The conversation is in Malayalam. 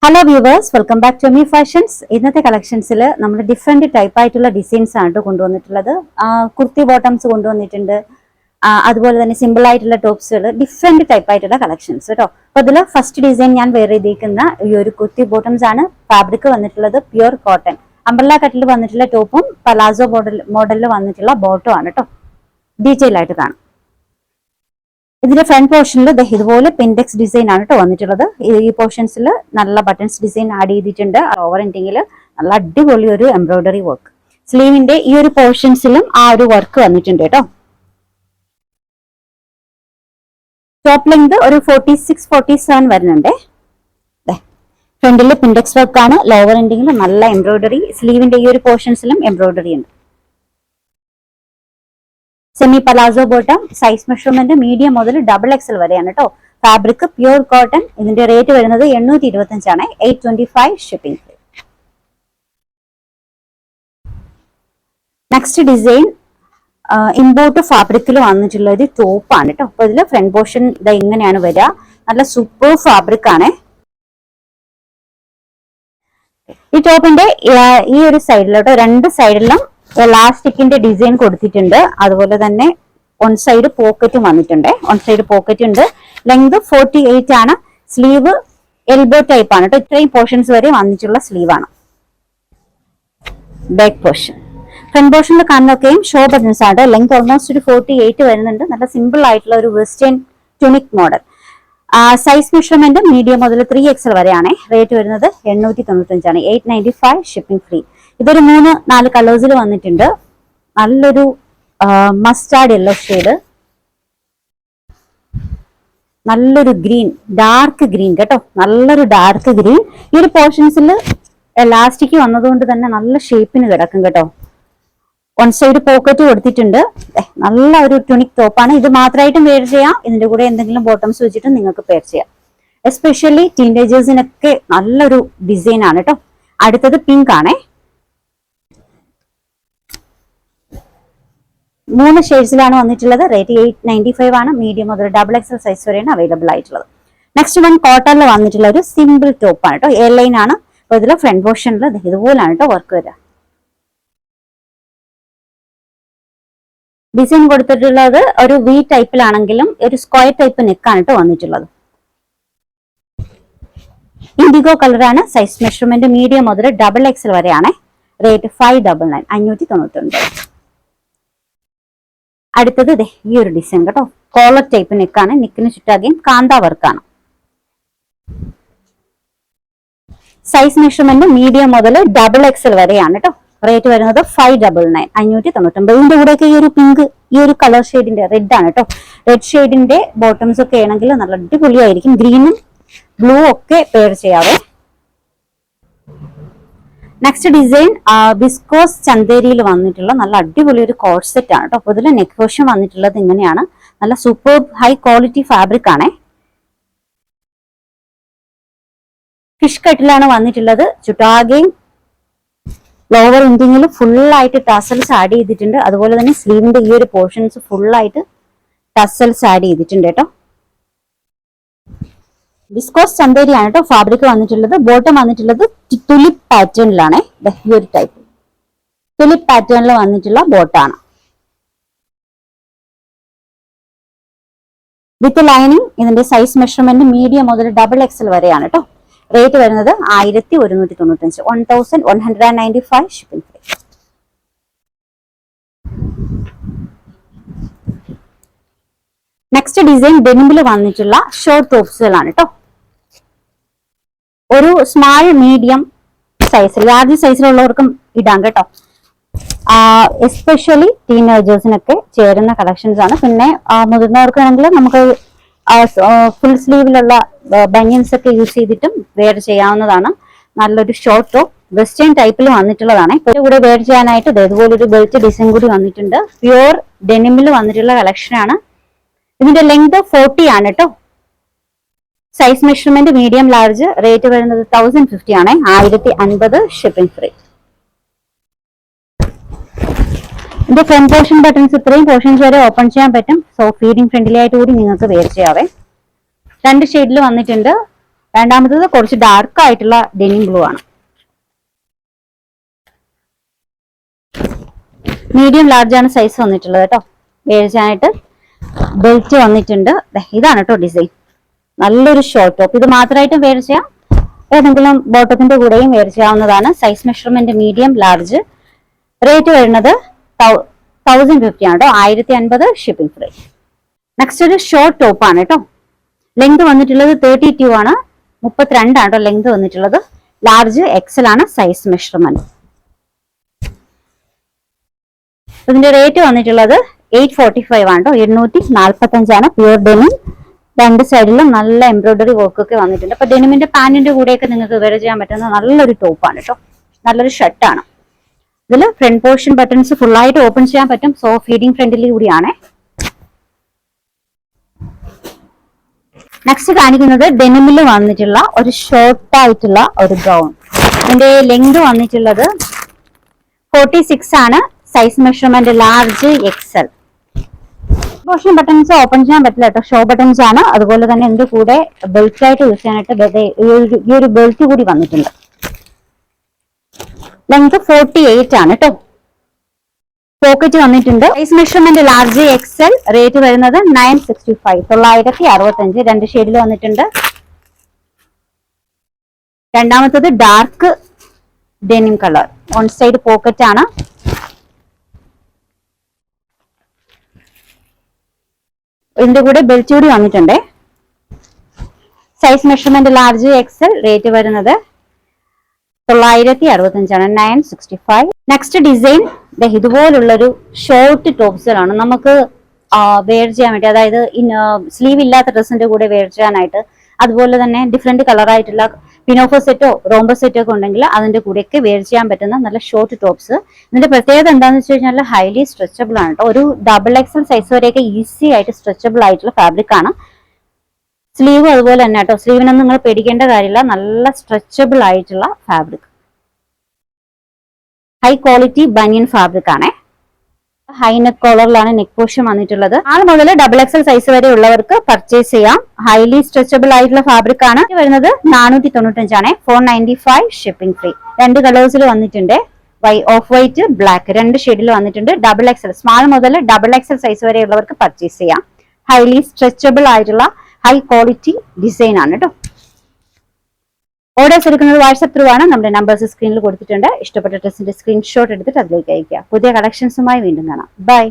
Hello viewers, welcome back to me fashions. ഇന്നത്തെ കളക്ഷൻസിൽ നമ്മൾ ഡിഫറെന്റ് ടൈപ്പ് ആയിട്ടുള്ള ഡിസൈൻസ് ആണ് കൊണ്ടുവന്നിട്ടുള്ളത്. കുർത്തി ബോട്ടംസ് കൊണ്ടുവന്നിട്ടുണ്ട്, അതുപോലെ തന്നെ സിമ്പിൾ ആയിട്ടുള്ള ടോപ്സുകൾ, ഡിഫറെന്റ് ടൈപ്പ് ആയിട്ടുള്ള കളക്ഷൻസ് കേട്ടോ. അപ്പൊ ഇതിൽ ഫസ്റ്റ് ഡിസൈൻ ഞാൻ വെയർ ചെയ്തിരിക്കുന്ന ഈ ഒരു കുർത്തി ബോട്ടംസ് ആണ്. ഫാബ്രിക് വന്നിട്ടുള്ളത് പ്യുർ കോട്ടൺ, അംബ്രല്ല കട്ടിൽ വന്നിട്ടുള്ള ടോപ്പും പലാസോ മോഡലിൽ വന്നിട്ടുള്ള ബോട്ടും ആണ് കേട്ടോ. ഡീറ്റെയിൽ ആയിട്ട് കാണാം. ഇതിന്റെ ഫ്രണ്ട് പോർഷനിൽ ഇതുപോലെ പെൻഡെക്സ് ഡിസൈൻ ആണ് കേട്ടോ വന്നിട്ടുള്ളത്. ഈ പോർഷൻസിൽ നല്ല ബട്ടൺസ് ഡിസൈൻ ആഡ് ചെയ്തിട്ടുണ്ട്. ഓവർ എൻഡിങ്ങിൽ നല്ല അടിപൊളി ഒരു എംബ്രോയിഡറി വർക്ക്. സ്ലീവിന്റെ ഈ ഒരു പോർഷൻസിലും ആ ഒരു വർക്ക് വന്നിട്ടുണ്ട് കേട്ടോ. ടോപ്പ് ലെങ്ത് ഒരു 46-47 വരുന്നുണ്ട്. ഫ്രണ്ടിൽ പെൻഡെക്സ് വർക്ക് ആണ്. ലോവർ എൻഡിങ്ങിൽ നല്ല എംബ്രോയിഡറി. സ്ലീവിന്റെ ഈ ഒരു പോർഷൻസിലും എംബ്രോയിഡറി ഉണ്ട്. Semi palazzo bottom, size measurement medium മുതൽ XXL വരെയാണ് കേട്ടോ. Fabric pure cotton. ഇതിന്റെ റേറ്റ് വരുന്നത് 825 ആണ്. 825 ഷിപ്പിംഗ്. നെക്സ്റ്റ് ഡിസൈൻ ഇമ്പോർട്ട് ഫാബ്രിക്കിൽ വന്നിട്ടുള്ള ഒരു ടോപ്പ് ആണ് കേട്ടോ. അപ്പൊ ഇതില് ഫ്രണ്ട് പോർഷൻ ഇങ്ങനെയാണ് വരിക. നല്ല സൂപ്പർ ഫാബ്രിക് ആണ്. ഈ ടോപ്പിന്റെ ഈ ഒരു സൈഡിലോട്ടോ, രണ്ട് സൈഡിലും എലാസ്റ്റിക്കിന്റെ ഡിസൈൻ കൊടുത്തിട്ടുണ്ട്. അതുപോലെ തന്നെ വൺ സൈഡ് പോക്കറ്റും വന്നിട്ടുണ്ട്. വൺ സൈഡ് പോക്കറ്റ് ഉണ്ട്. ലെങ്ത് 48 ആണ്. സ്ലീവ് എൽബോ ടൈപ്പ് ആണ് കേട്ടോ. ഇത്രയും പോർഷൻസ് വരെ വന്നിട്ടുള്ള സ്ലീവ് ആണ്. ബാക്ക് പോർഷൻ, ഫ്രണ്ട് പോർഷനിൽ കാണുന്നൊക്കെയും ഷോ ബട്ടൺസ് ആണ്. ലെങ്ത് ഓൾമോസ്റ്റ് ഒരു 48 വരുന്നുണ്ട്. നല്ല സിമ്പിൾ ആയിട്ടുള്ള ഒരു western tunic model. Size measurement medium മുതൽ 3XL വരെയാണ്. റേറ്റ് വരുന്നത് 895 ആണ്. 895 ഷിപ്പിംഗ് ഫ്രീ. ഇതൊരു 3-4 കളേഴ്സിൽ വന്നിട്ടുണ്ട്. നല്ലൊരു മസ്റ്റാർഡ് യെല്ലോ ഷെയ്ഡ്, നല്ലൊരു ഗ്രീൻ, ഡാർക്ക് ഗ്രീൻ കേട്ടോ. നല്ലൊരു ഡാർക്ക് ഗ്രീൻ. ഈ ഒരു പോർഷൻസിൽ എലാസ്റ്റിക് വന്നതുകൊണ്ട് തന്നെ നല്ല ഷേപ്പിന് കിടക്കും കേട്ടോ. വൺ സൈഡ് പോക്കറ്റ് കൊടുത്തിട്ടുണ്ട്. നല്ല ഒരു ട്യൂണിക് ടോപ്പാണ്. ഇത് മാത്രമായിട്ടും വെയർ ചെയ്യാം. ഇതിന്റെ കൂടെ എന്തെങ്കിലും ബോട്ടംസ് വെച്ചിട്ട് നിങ്ങൾക്ക് പെയർ ചെയ്യാം. എസ്പെഷ്യലി ടീനേജേഴ്സിനൊക്കെ നല്ലൊരു ഡിസൈൻ ആണ് കേട്ടോ. അടുത്തത് പിങ്ക് ആണേ. 3 ഷെയ്ഡ്സിലാണ് വന്നിട്ടുള്ളത്. റേറ്റ് 895 ആണ്. മീഡിയം മുതൽ XXL സൈസ് വരെയാണ് അവൈലബിൾ ആയിട്ടുള്ളത്. നെക്സ്റ്റ് വൺ കോട്ടണിൽ വന്നിട്ടുള്ള ഒരു സിമ്പിൾ ടോപ്പ് ആണ് കേട്ടോ. എയർ ലൈൻ ആണ്. അപ്പൊ ഇതിൽ ഫ്രണ്ട് പോർഷനിൽ ഇതുപോലാണ് കേട്ടോ വർക്ക് വരിക. ഡിസൈൻ കൊടുത്തിട്ടുള്ളത് ഒരു വി ടൈപ്പിലാണെങ്കിലും ഒരു സ്ക്വയർ ടൈപ്പ് നെക്കാണ് കേട്ടോ വന്നിട്ടുള്ളത്. ഇൻഡിഗോ കളറാണ്. സൈസ് മെഷർമെന്റ് മീഡിയം മുതൽ XXL വരെയാണ്. റേറ്റ് 599, 599. അടുത്തത് ഈ ഒരു ഡിസൈൻ കേട്ടോ. കോളർ ടൈപ്പ് നെക്കാണ്. നെക്കിന് ചുറ്റാകെയും കാന്ത വർക്കാണ്. സൈസ് മെഷർമെന്റ് മീഡിയം മുതൽ XXL വരെയാണ് കേട്ടോ. റേറ്റ് വരുന്നത് 599, 599. ഇതിന്റെ കൂടെയൊക്കെ ഈ ഒരു പിങ്ക്, ഈ ഒരു കളർ ഷെയ്ഡിന്റെ റെഡ് ആണ് കേട്ടോ. റെഡ് ഷെയ്ഡിന്റെ ബോട്ടംസ് ഒക്കെ ആണെങ്കിൽ നല്ല അടിപൊളിയായിരിക്കും. ഗ്രീനും ബ്ലൂ ഒക്കെ പെയർ ചെയ്യാവേ. നെക്സ്റ്റ് ഡിസൈൻ വിസ്കോസ് ചന്തേരിയിൽ വന്നിട്ടുള്ള നല്ല അടിപൊളി ഒരു കോഡ് സെറ്റ് ആണ് കേട്ടോ. അപ്പൊ ഇതിൽ നെക്ക് പോർഷൻ വന്നിട്ടുള്ളത് ഇങ്ങനെയാണ്. നല്ല സൂപ്പർ ഹൈ ക്വാളിറ്റി ഫാബ്രിക് ആണ്. ഫിഷ് കട്ടിലാണ് വന്നിട്ടുള്ളത്. ചുറ്റാകെയും ലോവർ എൻഡിങ്ങിൽ ഫുള്ളായിട്ട് ടസൽസ് ആഡ് ചെയ്തിട്ടുണ്ട്. അതുപോലെ തന്നെ സ്ലീവിന്റെ ഈ ഒരു പോർഷൻസ് ഫുള്ളായിട്ട് ടസൽസ് ആഡ് ചെയ്തിട്ടുണ്ട് കേട്ടോ. വിസ്കോസ് ചന്തേരിയാണ് കേട്ടോ ഫാബ്രിക് വന്നിട്ടുള്ളത്. ബോട്ടം വന്നിട്ടുള്ളത് തുലിപ്പ് പാറ്റേണിലാണ്. ഈ ഒരു ടൈപ്പ് തുലിപ്പ് പാറ്റേണിൽ വന്നിട്ടുള്ള ബോട്ടാണ്. With lining. ഇതിന്റെ സൈസ് മെഷർമെന്റ് മീഡിയം മുതൽ XXL വരെയാണ് കേട്ടോ. റേറ്റ് വരുന്നത് 1195, 1195 ഷിപ്പിംഗ് ഫ്രീ. നെക്സ്റ്റ് ഡിസൈൻ ഡെനിമിൽ വന്നിട്ടുള്ള ഷോർട്ട് ടോപ്സുകളാണ് കേട്ടോ. ഒരു സ്മാൾ മീഡിയം സൈസിൽ, ലാർജ് സൈസിലുള്ളവർക്കും ഇടാം കേട്ടോ. എസ്പെഷ്യലി ടീനേജേഴ്സിനൊക്കെ ചേരുന്ന കളക്ഷൻസ് ആണ്. പിന്നെ മുതിർന്നവർക്കാണെങ്കിൽ നമുക്ക് ഫുൾ സ്ലീവിലുള്ള ബനിയൻസ് ഒക്കെ യൂസ് ചെയ്തിട്ടും വെയർ ചെയ്യാവുന്നതാണ്. നല്ലൊരു ഷോർട്ട് ടോപ്പ് വെസ്റ്റേൺ ടൈപ്പിൽ വന്നിട്ടുള്ളതാണ്. ഇപ്പോൾ കൂടെ വെയർ ചെയ്യാനായിട്ട് ഇതുപോലെ ഒരു ബെൽറ്റ് ഡിസൈൻ കൂടി വന്നിട്ടുണ്ട്. പ്യുവർ ഡെനിമിൽ വന്നിട്ടുള്ള കളക്ഷൻ ആണ്. ഇതിന്റെ ലെങ്ത് 40 ആണ് കേട്ടോ. Size measurement medium large. Rate വരുന്നത് 1050 ആണ്. 1050 ഷിപ്പിംഗ് ഫ്രീ. ഇതിന്റെ ഫ്രണ്ട് പോർഷൻ ബട്ടൺസ് ഇത്രയും പോർഷൻസ് വരെ ഓപ്പൺ ചെയ്യാൻ പറ്റും. സോ ഫീഡിംഗ് ഫ്രണ്ട്ലി ആയിട്ട് കൂടി നിങ്ങൾക്ക് വെയർ ചെയ്യാവേ. 2 ഷെയ്ഡിൽ വന്നിട്ടുണ്ട്. രണ്ടാമത്തത് കുറച്ച് ഡാർക്ക് ആയിട്ടുള്ള ഡെനിം ബ്ലൂ ആണ്. മീഡിയം ലാർജ് ആണ് സൈസ് വന്നിട്ടുള്ളത് കേട്ടോ. വേഴ്ചാനായിട്ട് ബെൽറ്റ് വന്നിട്ടുണ്ട്. ഇതാണ് കേട്ടോ ഡിസൈൻ. നല്ലൊരു ഷോർട്ട് ടോപ്പ്. ഇത് മാത്രമായിട്ടും വെയർ ചെയ്യാം, ഏതെങ്കിലും ബോട്ടത്തിന്റെ കൂടെയും വെയർ ചെയ്യാവുന്നതാണ്. Size measurement medium large. Rate വരുന്നത് 1050 ആണ് കേട്ടോ. 1050 ഷിപ്പിംഗ് ഫ്രീ. നെക്സ്റ്റ് ഒരു ഷോർട്ട് ടോപ്പ് ആണ് കേട്ടോ. ലെങ്ത് വന്നിട്ടുള്ളത് 32 ആണ്. 32 ആണ് കേട്ടോ ലെങ്ത് വന്നിട്ടുള്ളത്. ലാർജ് എക്സൽ ആണ് സൈസ് മെഷർമെന്റ്. ഇതിന്റെ റേറ്റ് വന്നിട്ടുള്ളത് 845 ആണ് കേട്ടോ. 845 ആണ്. Pure denim. രണ്ട് സൈഡിലും നല്ല എംബ്രോയിഡറി വർക്ക് ഒക്കെ വന്നിട്ടുണ്ട്. അപ്പൊ ഡെനിമിന്റെ പാന്റിന്റെ കൂടെയൊക്കെ നിങ്ങൾക്ക് വെയർ ചെയ്യാൻ പറ്റുന്ന നല്ലൊരു ടോപ്പാണ് കേട്ടോ. നല്ലൊരു ഷർട്ടാണ്. ഇതിൽ ഫ്രണ്ട് പോർഷൻ ബട്ടൺസ് ഫുൾ ആയിട്ട് ഓപ്പൺ ചെയ്യാൻ പറ്റും. സോ ഫീഡിങ് ഫ്രണ്ടിൽ കൂടിയാണ്. നെക്സ്റ്റ് കാണിക്കുന്നത് ഡെനിമിൽ വന്നിട്ടുള്ള ഒരു ഷോർട്ട് ആയിട്ടുള്ള ഒരു ഗൗൺ. ഇതിന്റെ ലെങ്ത് വന്നിട്ടുള്ളത് 46 ആണ്. Size measurement large XL. Portion buttons open ചെയ്യാൻ പറ്റില്ല കേട്ടോ. ഷോ ബട്ടൺസ് ആണ്. അതുപോലെ തന്നെ ഇതിന്റെ കൂടെ ബെൽറ്റ് ആയിട്ട് യൂസ് ചെയ്യാനായിട്ട് ഈ ഒരു ബെൽറ്റ് കൂടി വന്നിട്ടുണ്ട്. ലെങ്ത് 48 ആണ് കേട്ടോ. പോക്കറ്റ് വന്നിട്ടുണ്ട്. Size measurement large XL. Rate വരുന്നത് 965, 965. രണ്ട് ഷെയ്ഡിൽ വന്നിട്ടുണ്ട്. രണ്ടാമത്തത് dark denim colour. On side pocket ആണ്. ഇതിന്റെ കൂടെ ബെൽറ്റ് കൂടി വന്നിട്ടുണ്ട്. Size measurement large XL. Rate വരുന്നത് 965 ആണ്. 965. നെക്സ്റ്റ് ഡിസൈൻ ഇതുപോലുള്ളൊരു ഷോർട്ട് ടോപ്സിലാണ് നമുക്ക് വെയർ ചെയ്യാൻ വേണ്ടി. അതായത് സ്ലീവ് ഇല്ലാത്ത ഡ്രസ്സിന്റെ കൂടെ വെയർ ചെയ്യാനായിട്ട്. അതുപോലെ തന്നെ ഡിഫറെന്റ് കളറായിട്ടുള്ള പിനോഫോ സെറ്റോ റോംബോ സെറ്റോ ഒക്കെ ഉണ്ടെങ്കിൽ അതിന്റെ കൂടെയൊക്കെ വെയർ ചെയ്യാൻ പറ്റുന്ന നല്ല ഷോർട്ട് ടോപ്സ്. ഇതിന്റെ പ്രത്യേകത എന്താണെന്ന് വെച്ച് കഴിഞ്ഞാൽ ഹൈലി സ്ട്രെച്ചബിൾ ആണ് കേട്ടോ. ഒരു ഡബിൾ എക്സൽ സൈസ് വരെയൊക്കെ ഈസി ആയിട്ട് സ്ട്രെച്ചബിൾ ആയിട്ടുള്ള ഫാബ്രിക് ആണ്. സ്ലീവ് അതുപോലെ തന്നെ കേട്ടോ. സ്ലീവിനൊന്നും നിങ്ങൾ പേടിക്കേണ്ട കാര്യമില്ല. നല്ല സ്ട്രെച്ചബിൾ ആയിട്ടുള്ള ഫാബ്രിക്. ഹൈ ക്വാളിറ്റി ബനിയൻ ഫാബ്രിക് ആണ്. ഹൈ നെക്ക് കോളറിലാണ് നെക്ക് പോർഷൻ വന്നിട്ടുള്ളത്. 4 മുതൽ ഡബിൾ എക്സൽ സൈസ് വരെ ഉള്ളവർക്ക് പർച്ചേസ് ചെയ്യാം. ഹൈലി സ്ട്രെച്ചബിൾ ആയിട്ടുള്ള ഫാബ്രിക് ആണ്. വരുന്നത് 495 ആണ്. 495 ഷിപ്പിംഗ് ഫ്രീ. രണ്ട് കളേഴ്സിൽ വന്നിട്ടുണ്ട്. Of white black. രണ്ട് ഷെയ്ഡിൽ വന്നിട്ടുണ്ട്. ഡബിൾ എക്സൽ സ്മാൾ മുതൽ ഡബിൾ എക്സൽ സൈസ് വരെ ഉള്ളവർക്ക് പർച്ചേസ് ചെയ്യാം. ഹൈലി സ്ട്രെച്ചബിൾ ആയിട്ടുള്ള ഹൈ ക്വാളിറ്റി ഡിസൈൻ ആണ് കേട്ടോ. ഓർഡേഴ്സ് എടുക്കുന്നത് വാട്സ്ആപ്പ് ത്രൂ ആണ്. നമ്മുടെ നമ്പേഴ്സ് സ്ക്രീനിൽ കൊടുത്തിട്ടുണ്ട്. ഇഷ്ടപ്പെട്ട ഡ്രസ്സിന്റെ സ്ക്രീൻഷോട്ട് എടുത്തിട്ട് അതിലേക്ക് അയക്കുക. പുതിയ കളക്ഷൻസുമായി വീണ്ടും കാണാം. ബൈ.